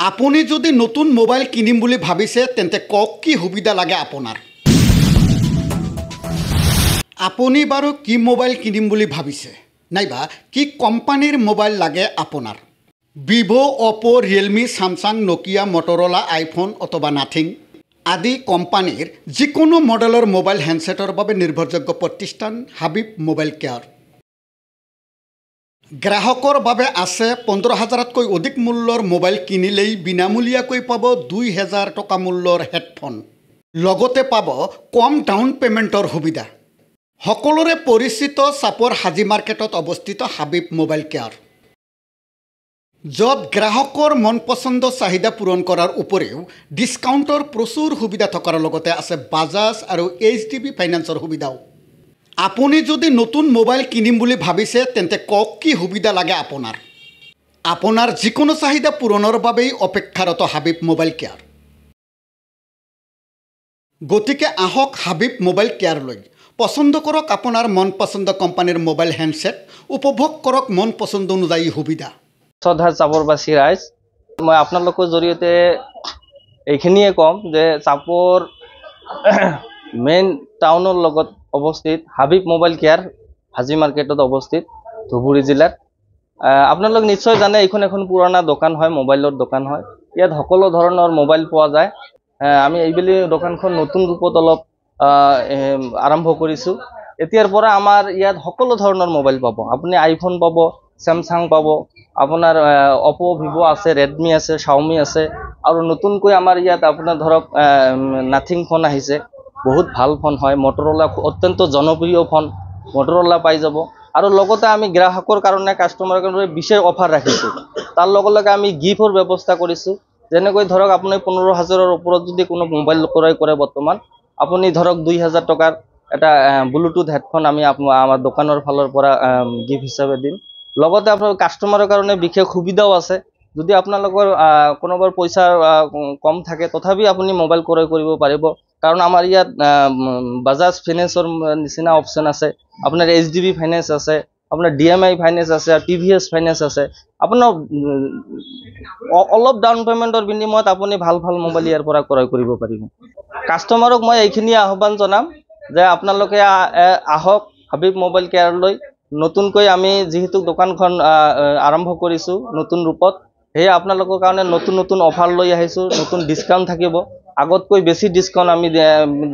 আপুনি যদি নতুন মোবাইল কিনিম বুলি ভাবিছে তেন্তে কক কি সুবিধা লাগে আপোনাৰ আপুনি বাৰু কি মোবাইল কিনিম বুলি ভাবিছে নাইবা কি কোম্পানীৰ মোবাইল লাগে আপোনাৰ Vivo Oppo Realme Samsung Nokia Motorola iPhone অথবা নাথিং আদি কোম্পানীৰ যিকোনো মডেলৰ মোবাইল হ্যান্ডসেটৰ বাবে নিৰ্ভৰযোগ্য প্ৰতিষ্ঠান হাবিব মোবাইল কেয়াৰ গ্ৰাহকৰ বাবে আছে 15000তকৈ অধিক মূল্যৰ মোবাইল কিনিলেই বিনামূলীয়াকৈ পাব 2000 টকা মূল্যৰ হেডফোন লগতে পাব কম ডাউন পেমেন্টৰ সুবিধা সকলোৰে পৰিচিত সাপৰ হাজি মাৰ্কেটত অৱস্থিত হাবিব মোবাইল কেয়াৰ য'ত গ্ৰাহকৰ মনপছন্দ চাহিদা পূৰণ কৰাৰ উপৰিও ডিসকাউণ্টৰ প্ৰচুৰ সুবিধা থকাৰ লগতে আছে বাজাজ আৰু HDB ফাইনান্সৰ সুবিধাও আপুনি যদি নতুন মোবাইল কিনিম বুলি ভাবিছে তেন্তে কক কি সুবিধা লাগে আপোনাৰ যিকোনো চাহিদা পূৰণৰ বাবে অপেক্ষাৰত হাবিব মোবাইল কেয়াৰ গতিকে আহক হাবিব মোবাইল কেয়াৰ লৈ পছন্দ কৰক আপোনাৰ মনপছন্দ কোম্পানীৰ মোবাইল হ্যান্ডসেট উপভোগ কৰক মনপছন্দ অনুযায়ী সুবিধা শ্ৰদ্ধা চাপৰবাসী ৰাইজ মই আপোনালোকৰ জৰিয়তে এইখিনিয়ে কম যে চাপৰ মেইন টাউনৰ লগত অৱস্থিত হাবিব মোবাইল কেয়াৰ হাজি মাৰ্কেটত অৱস্থিত ধুবুৰী জিলাত আপোনালোক নিশ্চয় জানে এইখন এখন পুৰণা দোকান হয় মোবাইলৰ দোকান হয় ইয়াত সকলো ধৰণৰ মোবাইল পোৱা যায় আমি এইবেলি দোকানখন নতুন ৰূপত অলপ আৰম্ভ কৰিছোঁ এতিয়াৰ পৰা আমাৰ ইয়াত সকলো ধৰণৰ মোবাইল পাব আপুনি আইফোন পাব স্যামসাং পাব আপোনাৰ Oppo Vivo আছে Redmi আছে Xiaomi আছে আৰু নতুনকৈ আমাৰ ইয়াত আপোনাৰ ধৰক নাথিং ফোন আহিছে বহুত ভাল ফোন হয় Motorola অত্যন্ত জনপ্ৰিয় ফোন Motorola পাই যাব আৰু লগতে আমি গ্ৰাহকৰ কাৰণে কাস্টমাৰৰ কাৰণে বিশেষ অফাৰ ৰাখিছোঁ তাৰ লগে আমি গিফ্টৰ ব্যৱস্থা কৰিছোঁ যেনেকৈ ধৰক আপুনি 15000ৰ ওপৰত যদি কোনো মোবাইল ক্ৰয় কৰে বৰ্তমান আপুনি ধৰক 2000 টকাৰ এটা ব্লুটুথ হেডফোন আমি আমাৰ দোকানৰ ফালৰ পৰা গিফ্ট হিচাপে দিম লগতে আপোনাৰ কাস্টমাৰৰ কাৰণে বিশেষ সুবিধাও আছে যদি আপোনালোকৰ কোনোবাৰ পইচা কম থাকে তথাপি আপুনি মোবাইল ক্ৰয় কৰিব পাৰিব কাৰণ আমাৰ ইয়াত বাজাজ ফাইনেন্সৰ নিচিনা অপচন আছে আপোনাৰ HDB ফাইনেন্স আছে আপোনাৰ DMI ফাইনেন্স আছে আৰু TVS ফাইনেন্স আছে আপোনাৰ অলপ ডাউন পেমেন্টৰ বিনিময়ত আপুনি ভাল মোবাইল ইয়াৰ পৰা ক্ৰয় কৰিব পাৰিব কাস্টমাৰক মই এইখিনি আহ্বান জনাম যে আপোনালোকে আহক হাবিব মোবাইল কেয়াৰলৈ নতুনকৈ আমি যেহেতু দোকানখন আৰম্ভ কৰিছোঁ নতুন ৰূপত হে আপোনালোকৰ কাৰণে নতুন অফাৰ লৈ আহিছোঁ নতুন ডিসকাউন্ট থাকিব আগতকৈ বেছি ডিসকাউন্ট আমি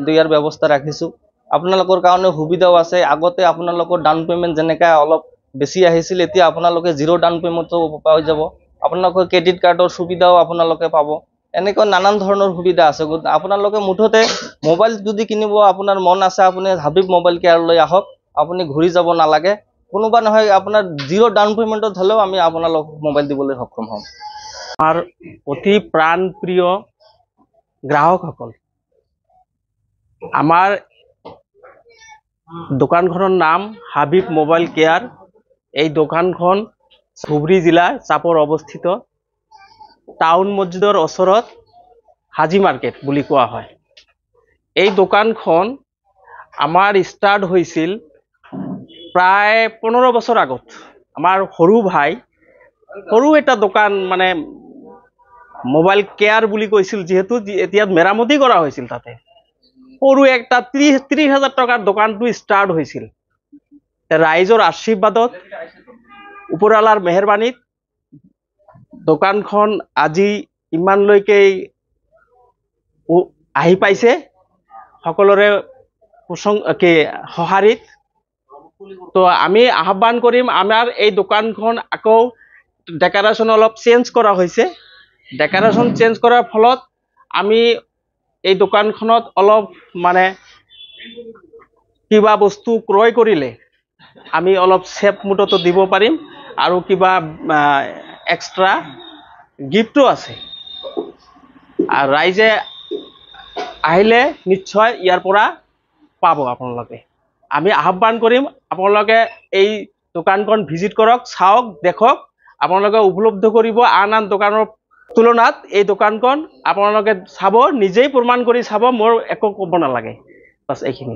দিয়াৰ ব্যৱস্থা ৰাখিছোঁ আপোনালোকৰ কাৰণে সুবিধাও আছে আগতে আপোনালোকৰ ডাউন পেমেন্ট যেনেকা অলপ বেছি আহিছিল এতিয়া আপোনালোকে জিৰ' ডাউন পেমেন্টও পাই যাব আপোনালোকৰ ক্ৰেডিট কাৰ্ডৰ সুবিধাও আপোনালোকে পাব এনেকৈ নানান ধৰণৰ সুবিধা আছে আপোনালোকে মুঠতে মোবাইল যদি কিনিব আপোনাৰ মন আছে আপুনি হাবিব মোবাইল কেয়াৰলৈ আহক আপুনি ঘূৰি যাব নালাগে কোনোবা নহয় আপোনাৰ জিৰ' ডাউন পেমেন্টত হলেও আমি আপোনালোক মোবাইল দিবলৈ সক্ষম হ'ম আমাৰ অতি প্ৰাণপ্ৰিয় গ্ৰাহকসকল আমাৰ দোকানখনৰ নাম হাবিব মোবাইল কেয়াৰ এই দোকানখন ধুবুৰী জিলাৰ চাপৰ অৱস্থিত টাউন মছজিদৰ ওচৰত হাজি মাৰ্কেট বুলি কোৱা হয় এই দোকানখন আমাৰ ষ্টাৰ্ট হৈছিল প্ৰায় 15 বছৰ আগত আমাৰ সৰু ভাই সৰু এটা দোকান মানে মোবাইল কেয়াৰ বুলি কৈছিল যেহেতু এতিয়া মেৰামতি কৰা হৈছিল তাতে সৰু একটা 30000 টকাৰ দোকানটো ষ্টাৰ্ট হৈছিল ৰাইজৰ আশীৰ্বাদত ওপৰৱালাৰ মেহেৰবানীত দোকানখন আজি ইমানলৈকে আহি পাইছে সকলোৰে সহাৰিত তো আমি আহ্বান কৰিম আমাৰ এই দোকানখন আকৌ ডেকোৰেশন অলপ চেঞ্জ কৰা হৈছে ডেকোৰেশন চেঞ্জ কৰাৰ ফলত আমি এই দোকানখনত অলপ মানে কিবা বস্তু ক্ৰয় কৰিলে আমি অলপ সেফ মুডতো দিব পাৰিম আৰু কিবা এক্সট্ৰা গিফ্টও আছে আৰু ৰাইজে আহিলে নিশ্চয় ইয়াৰ পৰা পাব আপোনালোকে আমি আহ্বান কৰিম আপোনালোকে এই দোকানখন ভিজিট কৰক চাওক দেখক আপোনালোকে উপলব্ধ কৰিব আন দোকানৰ তুলনাত এই দোকানখন আপোনালোকে চাব নিজেই প্ৰমাণ কৰি চাব মোৰ একো ক'ব নালাগে বাস এইখিনি